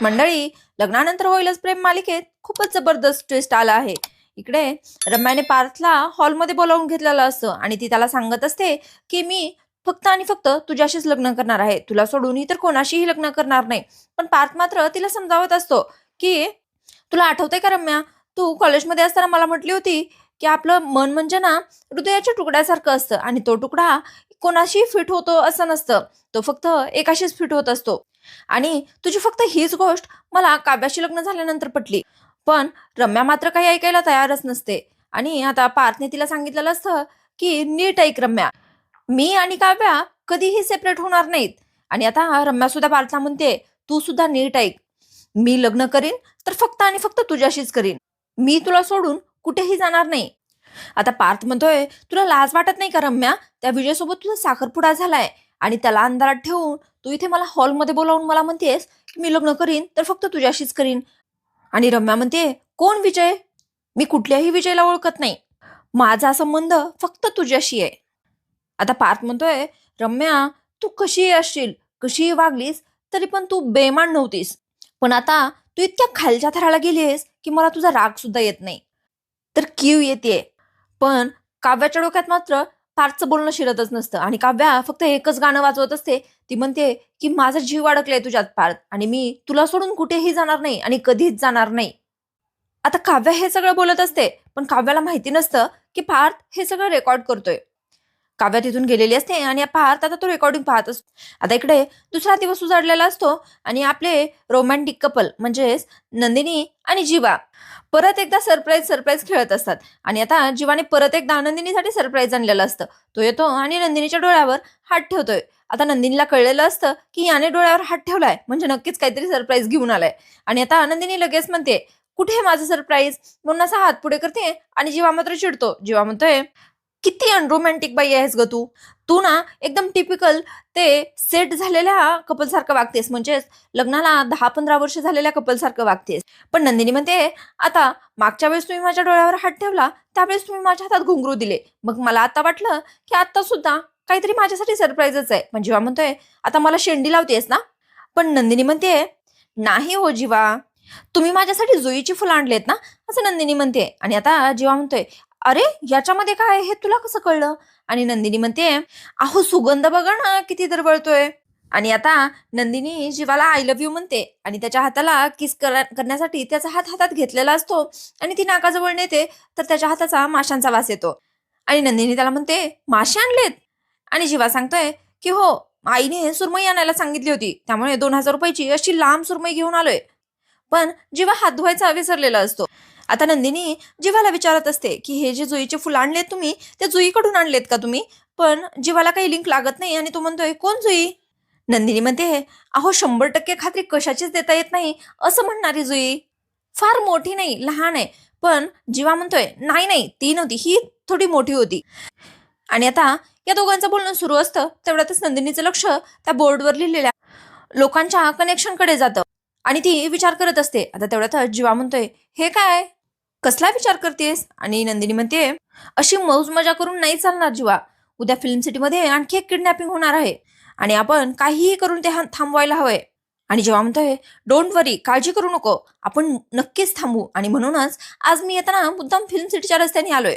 मंडळी, लग्नानंतर होईलच प्रेम मालिकेत खूपच जबरदस्त ट्विस्ट आला आहे. इकडे रम्याने पार्थला हॉलमध्ये बोलावून घेतलेलं असतं आणि ती त्याला सांगत असते की मी फक्त आणि फक्त तुझ्याशीच लग्न करणार आहे, तुला सोडून इतर कोणाशीही लग्न करणार नाही. पण पार्थ मात्र तिला समजावत असतो की तुला आठवतंय का रम्या, तू कॉलेजमध्ये असताना मला म्हटली होती की आपलं मन म्हणजे ना हृदयाच्या तुकड्यासारखं असतं आणि तो तुकडा कोणाशी फिट होतो असं नसतं, तो फक्त एकाशीच फिट होत असतो. आणि तुझी फक्त हीच गोष्ट मला काव्याशी लग्न झाल्यानंतर पटली. पण रम्या मात्र काही ऐकायला तयारच नसते. आणि आता पार्थने तिला सांगितलेलं असतं की नीट ऐक रम्या, मी आणि काव्या कधीही सेपरेट होणार नाहीत. आणि आता रम्या सुद्धा पार्थला म्हणते, तू सुद्धा नीट ऐक, मी लग्न करीन तर फक्त आणि फक्त तुझ्याशीच करीन, मी तुला सोडून कुठेही जाणार नाही. आता पार्थ म्हणतोय, तुला लाज वाटत नाही का रम्या, त्या विजयसोबत तुझा साखरपुडा झालाय आणि त्याला अंधारात ठेवून तू इथे मला हॉलमध्ये बोलावून मला म्हणतेस की मी लग्न करीन तर फक्त तुझ्याशीच करीन. आणि रम्या म्हणते, कोण विजय, मी कुठल्याही विजयला ओळखत नाही, माझा संबंध फक्त तुझ्याशी आहे. आता पार्थ म्हणतोय, रम्या तू कशीही असशील, कशीही वागलीस तरी पण तू बेमान नव्हतीस. पण आता तू इतक्या खालच्या थराला गेलीस की मला तुझा राग सुद्धा येत नाही, तर कीव येते. पण काव्याच्या डोक्यात मात्र पार्थचं बोलणं शिरतच नसतं आणि काव्या फक्त एकच गाणं वाजवत असते. ती म्हणते की माझा जीव अडकलाय तुझ्यात पार्थ आणि मी तुला सोडून कुठेही जाणार नाही आणि कधीच जाणार नाही. आता काव्या हे सगळं बोलत असते, पण काव्याला माहिती नसतं की पार्थ हे सगळं रेकॉर्ड करतोय. काव्या तिथून गेलेली असते आणि पार्थ आता तो रेकॉर्डिंग पाहत असतो. आता इकडे दुसरा दिवस उजाडलेला असतो आणि आपले रोमॅन्टिक कपल म्हणजेच नंदिनी आणि जीवा परत एकदा सरप्राईज सरप्राईज खेळत असतात. आणि आता जीवाने परत एकदा नंदिनीसाठी सरप्राईज आणलेलं असतं. तो येतो आणि नंदिनीच्या डोळ्यावर हात ठेवतोय. आता नंदिनीला कळलेलं असतं की याने डोळ्यावर हात ठेवलाय म्हणजे नक्कीच काहीतरी सरप्राईज घेऊन आलाय. आणि आता नंदिनी लगेच म्हणते, कुठे आहे माझं सरप्राईज, म्हणून असा हात पुढे करते. आणि जीवा मात्र चिडतो. जीवा म्हणतोय, किती अनरोमॅन्टिक बाई आहेस ग तू, तू ना एकदम टिपिकल ते सेट झालेल्या कपल सारखं वागतेस, म्हणजेच लग्नाला 10-15 वर्ष झालेल्या कपल सारखं वागतेस. पण नंदिनी म्हणते, आता मागच्या वेळेस तुम्ही माझ्या डोळ्यावर हात ठेवला त्यावेळेस तुम्ही माझ्या हातात घुंगरू दिले, मग मला आता वाटलं की आता सुद्धा काहीतरी माझ्यासाठी सरप्राईजच आहे. पण जीवा म्हणतोय, आता मला शेंडी लावतेस ना. पण नंदिनी म्हणते, नाही हो जीवा, तुम्ही माझ्यासाठी जुईची फुलं आणलेत ना, असं नंदिनी म्हणते. आणि आता जीवा म्हणतोय, अरे याच्यामध्ये काय आहे हे तुला कसं कळलं. आणि नंदिनी म्हणते, अहो सुगंध बघा ना किती दरवळतोय. आणि आता नंदिनी जीवाला आय लव्ह यू म्हणते आणि त्याच्या हाताला किस करण्यासाठी त्याचा हात हातात घेतलेला असतो. आणि ती नाकाजवळ नेते तर त्याच्या हाताचा माशांचा वास येतो. आणि नंदिनी त्याला म्हणते, मासे आणलेत. आणि जीवा सांगतोय की हो, आईने सुरमई आणायला सांगितली होती, त्यामुळे 2,000 रुपयाची अशी लांब सुरमई घेऊन आलोय. पण जीवा हात धुवायचा विसरलेला असतो. आता नंदिनी जीवाला विचारत असते की हे जे जुईचे फुलं आणलेत तुम्ही, ते जुईकडून आणलेत का तुम्ही. पण जीवाला काही लिंक लागत नाही आणि तो म्हणतोय, कोण जुई. नंदिनी म्हणते, अहो 100% खात्री कशाचीच देता येत नाही असं म्हणणारी जुई, फार मोठी नाही लहान आहे. पण जीवा म्हणतोय, नाही नाही ती नव्हती, ही थोडी मोठी होती. आणि आता या दोघांचं बोलणं सुरू असतं तेवढ्यातच नंदिनीचं लक्ष त्या बोर्डवर लिहिलेल्या लोकांच्या कनेक्शनकडे जातं आणि ती विचार करत असते. आता तेवढ्यात जीवा म्हणतोय, हे काय, कसला विचार करतेस. आणि नंदिनी म्हणते, अशी मौज मजा करून नाही चालणार जीवा, उद्या फिल्म सिटीमध्ये आणखी एक किडनॅपिंग होणार आहे आणि आपण काहीही करून ते थांबवायला हवंय. आणि जेव्हा म्हणतोय, डोंट वरी, काळजी करू नको, आपण नक्कीच थांबू. आणि म्हणूनच आज मी येताना मुद्दाम फिल्म सिटीच्या रस्त्याने आलोय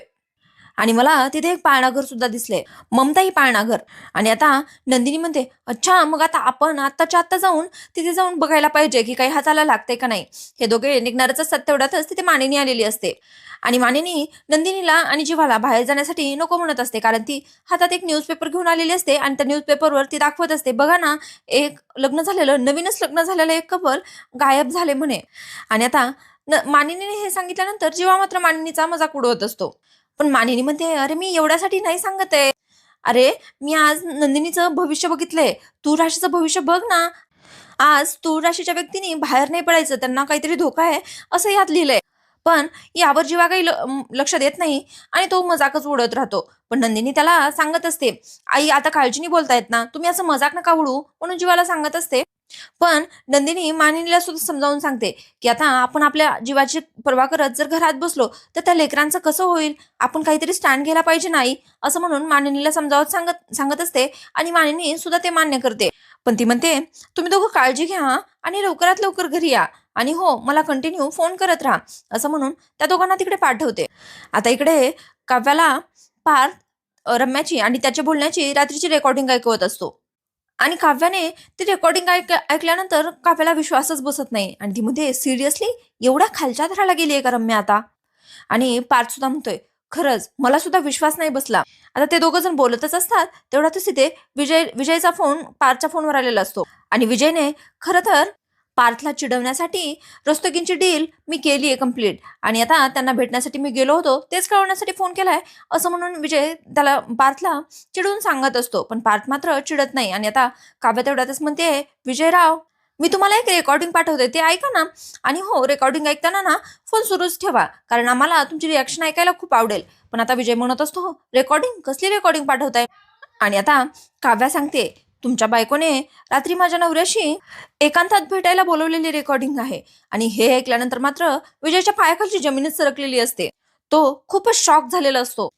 आणि मला तिथे एक पाळणाघर सुद्धा दिसले, ममताई पाळणाघर. आणि आता नंदिनी म्हणते, अच्छा मग आता आपण आत्ताच्या आत्ता जाऊन तिथे जाऊन बघायला पाहिजे की काही हाताला लागतंय का नाही. हे दोघे निघणारच असतात तेवढ्यातच तिथे मानिनी आलेली असते. आणि मानिनी नंदिनीला आणि जीवाला बाहेर जाण्यासाठी नको म्हणत असते, कारण ती हातात एक न्यूजपेपर घेऊन आलेली असते आणि त्या न्यूजपेपरवर ती दाखवत असते, बघा ना, एक लग्न झालेलं, नवीनच लग्न झालेलं एक कपल गायब झाले म्हणे. आणि आता मानिनीने हे सांगितल्यानंतर जीवा मात्र मानिनीचा मजाक उडवत असतो. पण मानिनी म्हणते, अरे मी एवढ्यासाठी नाही सांगत आहे, अरे मी आज नंदिनीचं भविष्य बघितलंय, तूळ राशीचं भविष्य बघ ना. आज तूळ राशीच्या व्यक्तीने बाहेर नाही पडायचं, त्यांना काहीतरी धोका आहे असं यात लिहिलंय. पण यावर जीवा काही लक्ष देत नाही आणि तो मजाकच उडत राहतो. पण नंदिनी त्याला सांगत असते, आई आता काळजीने बोलतायत ना, तुम्ही असं मजाक नका उडू, म्हणून जीवाला सांगत असते. पण नंदिनी मानिनीला सुद्धा समजावून सांगते की आता आपण आपल्या जीवाची पर्वा करत जर घरात बसलो तर त्या लेकरांचं कसं होईल, आपण काहीतरी स्टँड घ्यायला पाहिजे नाही, असं म्हणून मानिनीला समजावत सांगत सांगत असते. आणि मानिनी सुद्धा ते मान्य करते. पण ती म्हणते तुम्ही दोघं काळजी घ्या हा, आणि लवकरात लवकर घरी या, आणि हो मला कंटिन्यू फोन करत राहा, असं म्हणून त्या दोघांना तिकडे पाठवते. आता इकडे काव्याला पार्थ रम्याची आणि त्याच्या बोलण्याची रात्रीची रेकॉर्डिंग ऐकवत असतो. आणि काव्याने ती रेकॉर्डिंग ऐकल्यानंतर काव्याला विश्वासच बसत नाही, आणि ती म्हणते सिरियसली एवढ्या खालच्या थराला गेली आहे का रम्या आता? आणि पार्थ सुद्धा म्हणतोय खरंच मला सुद्धा विश्वास नाही बसला. आता ते दोघं जण बोलतच असतात तेवढ्यातच तिथे विजयचा फोन पार्थच्या फोनवर आलेला असतो, आणि विजयने खरं तर पार्थला चिडवण्यासाठी रस्तोगींची डील मी केली आहे कम्प्लीट, आणि आता त्यांना भेटण्यासाठी मी गेलो होतो तेच कळवण्यासाठी फोन केलाय, असं म्हणून विजय त्याला पार्थला चिडवून सांगत असतो. पण पार्थ मात्र चिडत नाही, आणि आता काव्य तेवढ्यातच म्हणते विजयराव मी तुम्हाला एक रेकॉर्डिंग पाठवते ते ऐका ना, आणि हो रेकॉर्डिंग ऐकताना ना फोन सुरूच ठेवा, कारण आम्हाला तुमची रिॲक्शन ऐकायला खूप आवडेल. पण आता विजय म्हणत असतो रेकॉर्डिंग कसली रेकॉर्डिंग पाठवताय? आणि आता काव्या सांगते तुमच्या बायकोने रात्री माझ्या नवऱ्याशी एकांतात भेटायला बोलवलेली रेकॉर्डिंग आहे. आणि हे ऐकल्यानंतर मात्र विजयच्या पायाखालची जमीनच सरकलेली असते. तो खूपच शॉक झालेला असतो.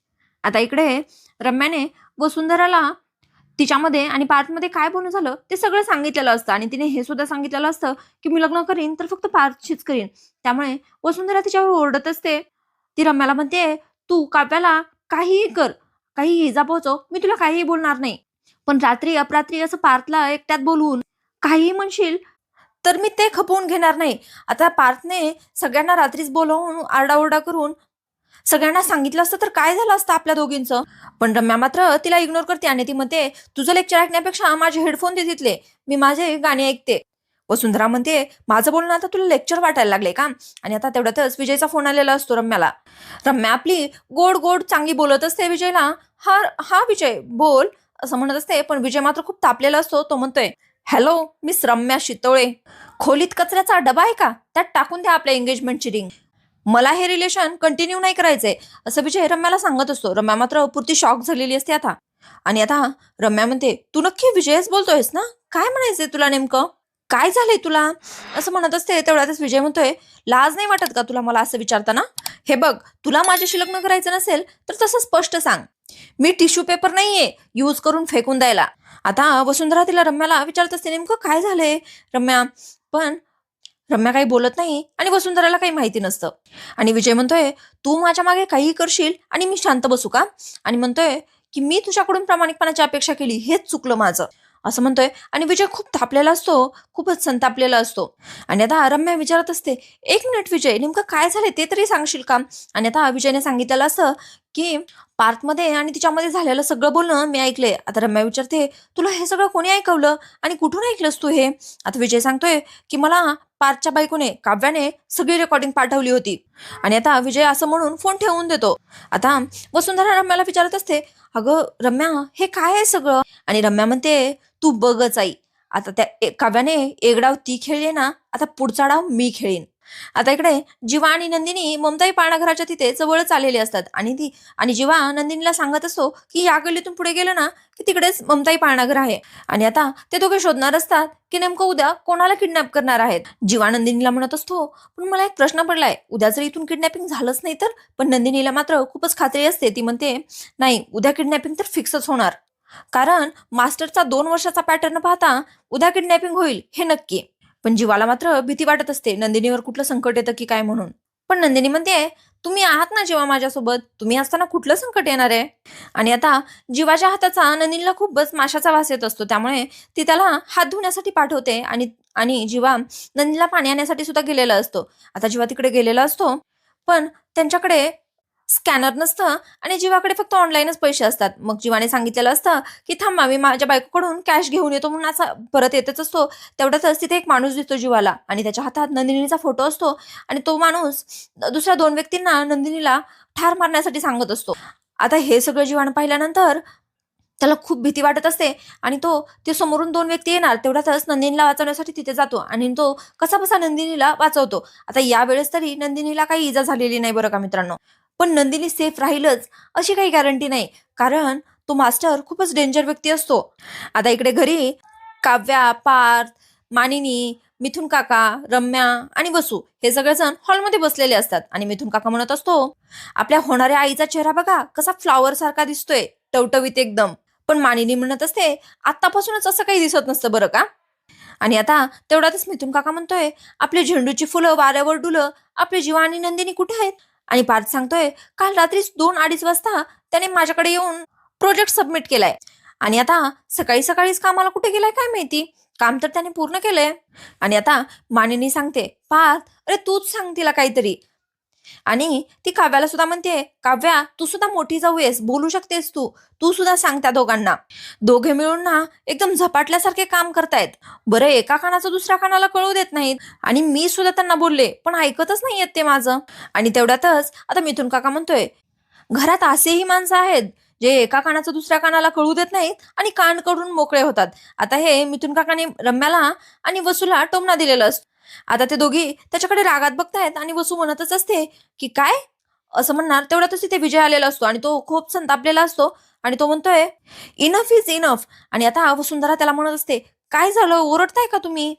आता इकडे रम्याने वसुंधराला तिच्यामध्ये आणि पार्थमध्ये काय बोलणं झालं ते सगळं सांगितलेलं असतं, आणि तिने हे सुद्धा सांगितलेलं असतं की मी लग्न करीन तर फक्त पार्थशीच करीन. त्यामुळे वसुंधरा तिच्यावर ओरडत असते. ती रम्याला म्हणते तू काव्याला काहीही कर, काही इजा पोहोचव, मी तुला काहीही बोलणार नाही, पण रात्री अपरात्री असं पार्थला एकट्यात बोलवून काहीही म्हणशील तर मी ते खपवून घेणार नाही. आता पार्थने सगळ्यांना रात्रीच बोलवून आरडाओरडा करून सगळ्यांना सांगितलं असतं तर काय झालं असतं आपल्या दोघींचं. पण रम्या मात्र तिला इग्नोर करते, आणि ती म्हणते तुझं लेक्चर ऐकण्यापेक्षा माझे हेडफोन दे तिथले, मी माझे गाणे ऐकते. वसुंधरा म्हणते माझं बोलणं आता तुला लेक्चर वाटायला लागले का? आणि आता तेवढ्यातच विजयचा फोन आलेला असतो रम्याला. रम्या आपली गोड गोड चांगली बोलत असते विजयला, हा हा विजय बोल असं म्हणत असते, पण विजय मात्र खूप तापलेला असतो. तो म्हणतोय हॅलो मिस रम्या शितोळे, खोलीत कचऱ्याचा डबा आहे का, त्यात टाकून द्या आपल्या एंगेजमेंटची रिंग, मला हे रिलेशन कंटिन्यू नाही करायचंय, असं विजय रम्याला सांगत असतो. रम्या मात्र पुरती शॉक झालेली असते आता. आणि आता रम्या म्हणते तू नक्की विजयच बोलतोयस ना, काय म्हणायचंय तुला नेमकं, काय झालंय तुला, असं म्हणत असते. तेवढ्यातच विजय म्हणतोय लाज नाही वाटत का तुला मला असं विचारताना? हे बघ तुला माझ्याशी लग्न करायचं नसेल तर तसं स्पष्ट सांग, मी टिश्यू पेपर नाहीये यूज करून फेकून द्यायला. आता वसुंधरा तिला रम्याला विचारत असते नेमकं काय झालंय रम्या, पण रम्या काही बोलत नाही, आणि वसुंधराला काही माहिती नसतं. आणि विजय म्हणतोय तू माझ्या मागे काहीही करशील आणि मी शांत बसू का, आणि म्हणतोय की मी तुझ्याकडून प्रामाणिकपणाची अपेक्षा केली हेच चुकलं माझं, असं म्हणतोय. आणि विजय खूप तापलेला असतो, खूपच संतापलेला असतो. आणि आता रम्या विचारत असते एक मिनिट विजय नेमकं काय झालंय ते तरी सांगशील का? आणि आता विजयने सांगितलेलं असं की पार्थमध्ये आणि तिच्यामध्ये झालेलं सगळं बोलणं मी ऐकलंय. आता रम्या विचारते तुला हे सगळं कोणी ऐकवलं आणि कुठून ऐकलंस तू हे? आता विजय सांगतोय की मला पार्थच्या बायकोने काव्याने सगळी रेकॉर्डिंग पाठवली होती. आणि आता विजय असं म्हणून फोन ठेवून देतो. आता वसुंधरा रम्याला विचारत असते अगं रम्या हे काय आहे सगळं? आणि रम्या म्हणते तू बघच आई, आता त्या काव्याने एक डाव ती खेळली ना, आता पुढचा डाव मी खेळीन. आता इकडे जीवा आणि नंदिनी ममताई पाळणाघराच्या तिथे जवळच आलेले असतात, आणि जीवा नंदिनीला सांगत असतो की या गल्लीतून पुढे गेलं ना की तिकडेच ममताई पाळणाघर आहे. आणि आता ते दोघे शोधणार असतात की नेमकं उद्या कोणाला किडनॅप करणार आहेत. जीवा नंदिनीला म्हणत असतो पण मला एक प्रश्न पडलाय, उद्या जर इथून किडनॅपिंग झालंच नाही तर? पण नंदिनीला मात्र खूपच खात्री असते. ती म्हणते नाही उद्या किडनॅपिंग तर फिक्सच होणार, कारण मास्टरचा 2 वर्षाचा पॅटर्न पाहता उद्या किडनॅपिंग होईल हे नक्की. पण जीवाला मात्र भीती वाटत असते नंदिनीवर कुठलं संकट येतं की काय म्हणून. पण नंदिनी म्हणते तुम्ही आहात ना जीवा माझ्यासोबत, तुम्ही असताना कुठलं संकट येणार आहे? आणि आता जीवाच्या हाताचा नंदिनीला खूपच माशाचा वास येत असतो, त्यामुळे ती त्याला हात धुण्यासाठी पाठवते. आणि आणि जीवा नंदिनीला पाणी आणण्यासाठी सुद्धा गेलेला असतो. आता जीवा तिकडे गेलेला असतो, पण त्यांच्याकडे स्कॅनर नसतं आणि जीवाकडे फक्त ऑनलाईनच पैसे असतात. मग जीवाने सांगितलेलं असतं की थांबा मी माझ्या बायकोकडून कॅश घेऊन येतो, म्हणून असा परत येतच असतो. तेवढ्यातच तिथे एक माणूस दिसतो जीवाला, आणि त्याच्या हातात नंदिनीचा फोटो असतो, आणि तो माणूस दुसऱ्या 2 व्यक्तींना नंदिनीला ठार मारण्यासाठी सांगत असतो. आता हे सगळं जीवानं पाहिल्यानंतर त्याला खूप भीती वाटत असते, आणि ते समोरून 2 व्यक्ती येणार तेवढ्यातच नंदिनीला वाचवण्यासाठी तिथे जातो, आणि तो कसाबसा नंदिनीला वाचवतो. आता यावेळेस तरी नंदिनीला काही इजा झालेली नाही बरं का मित्रांनो, पण नंदिनी सेफ राहीलच अशी काही गॅरंटी नाही, कारण तो मास्टर खूपच डेंजर व्यक्ती असतो. आता इकडे घरी काव्या, पार्थ, मानिनी, मिथुन काका, रम्या आणि वसू हे सगळेजण हॉलमध्ये बसलेले असतात. आणि मिथुन काका म्हणत असतो आपल्या होणाऱ्या आईचा चेहरा बघा कसा फ्लॉवर सारखा दिसतोय, टवटवीत एकदम. पण मानिनी म्हणत असते आतापासूनच असं काही दिसत नसतं बरं का. आणि आता तेवढ्यातच मिथुन काका म्हणतोय आपली झेंडूची फुलं वाऱ्यावर डुलं, आपली जीवा आणि नंदिनी कुठे आहेत. आणि पार्थ सांगतोय काल रात्री 2-2:30 वाजता त्याने माझ्याकडे येऊन प्रोजेक्ट सबमिट केलाय आणि आता सकाळी सकाळीच कामाला कुठे गेलाय काय माहिती. काम तर त्याने पूर्ण केलंय. आणि आता मानिनी सांगते पार्थ अरे तूच सांग तिला काहीतरी. आणि ती काव्याला सुद्धा म्हणते काव्या तू सुद्धा मोठी जाऊ आहेस, बोलू शकतेस तू, तू सुद्धा सांग त्या दोघांना. दोघे मिळून ना एकदम झपाटल्यासारखे काम करतायत. बरं एका कानाचं दुसऱ्या कानाला कळू देत नाहीत. आणि मी सुद्धा त्यांना बोलले पण ऐकतच नाहीयेत ते माझं. आणि तेवढ्यातच आता मिथुन काका म्हणतोय घरात असेही माणसं आहेत जे एका कानाचं दुसऱ्या कानाला कळू देत नाहीत आणि कान कडून मोकळे होतात. आता हे मिथुन काकाने रम्याला आणि वसूला टोमणा दिलेलं असतं. आता ते दोघी त्याच्याकडे रागात बघतायत आणि वसू म्हणतच असते की काय असं म्हणणार. तेवढ्यातच तिथे विजय आलेला असतो आणि तो खूप संतापलेला असतो आणि तो म्हणतोय इनफ इज इनफ. आणि आता वसुंधरा त्याला म्हणत असते काय झालं ओरडताय का तुम्ही.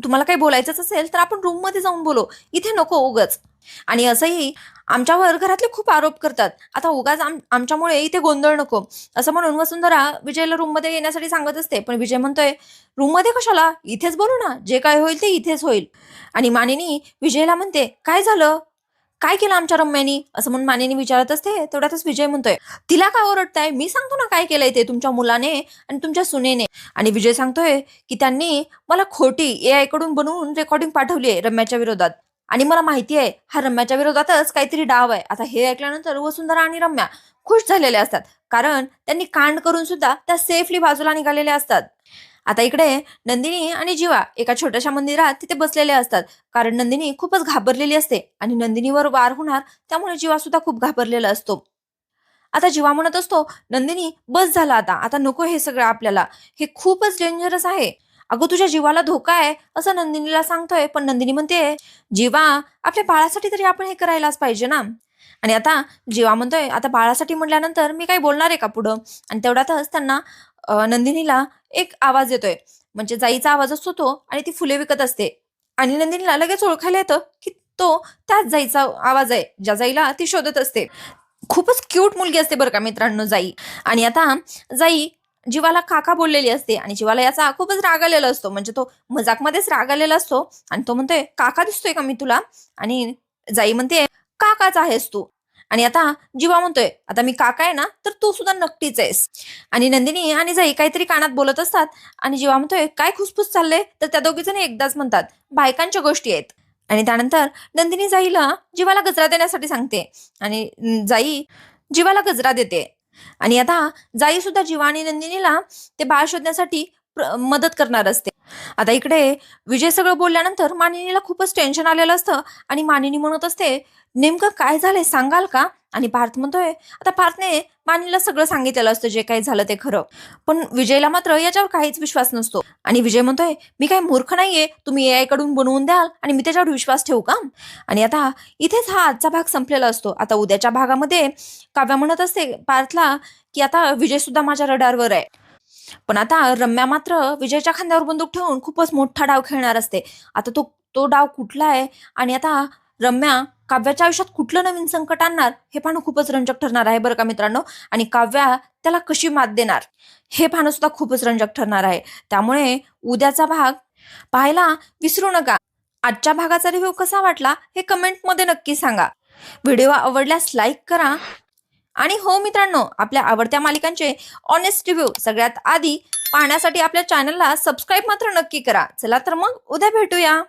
तुम्हाला काही बोलायचंच असेल तर आपण रूम मध्ये जाऊन बोलो, इथे नको उगाच. आणि असंही आमच्यावर घरातले खूप आरोप करतात, आता उगाच आमच्यामुळे इथे गोंधळ नको असं म्हणून वसुंधरा विजयला रूम मध्ये येण्यासाठी सांगत असते. पण विजय म्हणतोय रूम मध्ये कशाला, इथेच बोलू ना, जे काय होईल ते इथेच होईल. आणि मानिनी विजयला म्हणते काय झालं, काय केलं आमच्या रम्यानी असं म्हणून मानिनी विचारत असते. तेवढ्यातच विजय म्हणतोय तिला काय ओरडताय, मी सांगतो ना काय केलंय ते तुमच्या मुलाने आणि तुमच्या सुनेने. आणि विजय सांगतोय की त्यांनी मला खोटी AI कडून बनवून रेकॉर्डिंग पाठवली आहे रम्याच्या विरोधात आणि मला माहिती आहे हा रम्याच्या विरोधातच काहीतरी डाव आहे. आता हे ऐकल्यानंतर वसुंधरा आणि रम्या खुश झालेले असतात कारण त्यांनी कांड करून सुद्धा त्या सेफली बाजूला निघालेल्या असतात. आता इकडे नंदिनी आणि जीवा एका छोट्याशा मंदिरात तिथे बसलेले असतात कारण नंदिनी खूपच घाबरलेली असते आणि नंदिनीवर वार होणार त्यामुळे जीवा सुद्धा खूप घाबरलेला असतो. आता जीवा म्हणत असतो नंदिनी बस झाला आता, आता नको हे सगळं आपल्याला, हे खूपच डेंजरस आहे. अगं तुझ्या जीवाला धोका आहे असं नंदिनीला सांगतोय. पण नंदिनी म्हणते जीवा आपल्या बाळासाठी तरी आपण हे करायलाच पाहिजे ना. आणि आता जीवा म्हणतोय आता बाळासाठी म्हटल्यानंतर मी काही बोलणार आहे का पुढं. आणि तेवढ्यातच त्यांना नंदिनीला एक आवाज येतोय, म्हणजे जाईचा आवाज असतो तो, आणि ती फुले विकत असते. आणि नंदिनीला लगेच ओळखायला येतं की तो त्याच जाईचा आवाज आहे ज्या जाईला ती शोधत असते. खूपच क्यूट मुलगी असते बरं का मित्रांनो जाई. आणि आता जाई जीवाला काका बोललेली असते आणि जीवाला याचा खूपच राग आलेला असतो, म्हणजे तो मजाकमध्येच राग आलेला असतो आणि तो म्हणतोय काका दिसतोय का मी तुला. आणि जाई म्हणते काकाच आहेस तू. आणि आता जीवा म्हणतोय आता मी काका आहे ना तर तू सुद्धा नक्कीच आहेस. आणि नंदिनी आणि जाई काहीतरी कानात बोलत असतात आणि जीवा म्हणतोय काय खुसफुस चाललंय, तर त्या दोघी जण एकदाच म्हणतात बायकांच्या गोष्टी आहेत. आणि त्यानंतर नंदिनी जाईला जीवाला गजरा देण्यासाठी सांगते आणि जाई जीवाला गजरा देते. आणि आता जाई सुद्धा जीवा आणि नंदिनीला ते बाळ शोधण्यासाठी मदत करणार असते. आता इकडे विजय सगळं बोलल्यानंतर मानिनीला खूपच टेन्शन आलेलं असतं आणि मानिनी म्हणत असते नेमकं काय झालंय सांगाल का. आणि पार्थ म्हणतोय आता पार्थने मानिनीला सगळं सांगितलेलं असतं जे काही झालं ते खरं, पण विजयला मात्र याच्यावर काहीच विश्वास नसतो. आणि विजय म्हणतोय मी काही मूर्ख नाहीये, तुम्ही AI कडून बनवून द्याल आणि मी त्याच्यावर विश्वास ठेवू का. आणि आता इथेच हा आजचा भाग संपलेला असतो. आता उद्याच्या भागामध्ये काव्या म्हणत असते पार्थला की आता विजय सुद्धा माझ्या रडारवर आहे. पण आता रम्या मात्र विजयच्या खांद्यावर बंदूक ठेवून खूपच मोठा डाव खेळणार असते. आता तो तो डाव कुठला आहे आणि आता रम्या काव्याच्या आयुष्यात कुठलं नवीन संकट आणणार हे पाहणं खूपच रंजक ठरणार आहे बरं का मित्रांनो. आणि काव्या त्याला कशी मात देणार हे पाहणं सुद्धा खूपच रंजक ठरणार आहे. त्यामुळे उद्याचा भाग पाहायला विसरू नका. आजच्या भागाचा रिव्ह्यू कसा वाटला हे कमेंटमध्ये नक्की सांगा. व्हिडिओ आवडल्यास लाईक करा. आणि हो मित्रांनो आपल्या आवडत्या मालिकांचे ऑनेस्ट रिव्ह्यू सगळ्यात आधी पाहण्यासाठी आपल्या चॅनलला सबस्क्राईब मात्र नक्की करा. चला तर मग उद्या भेटूया.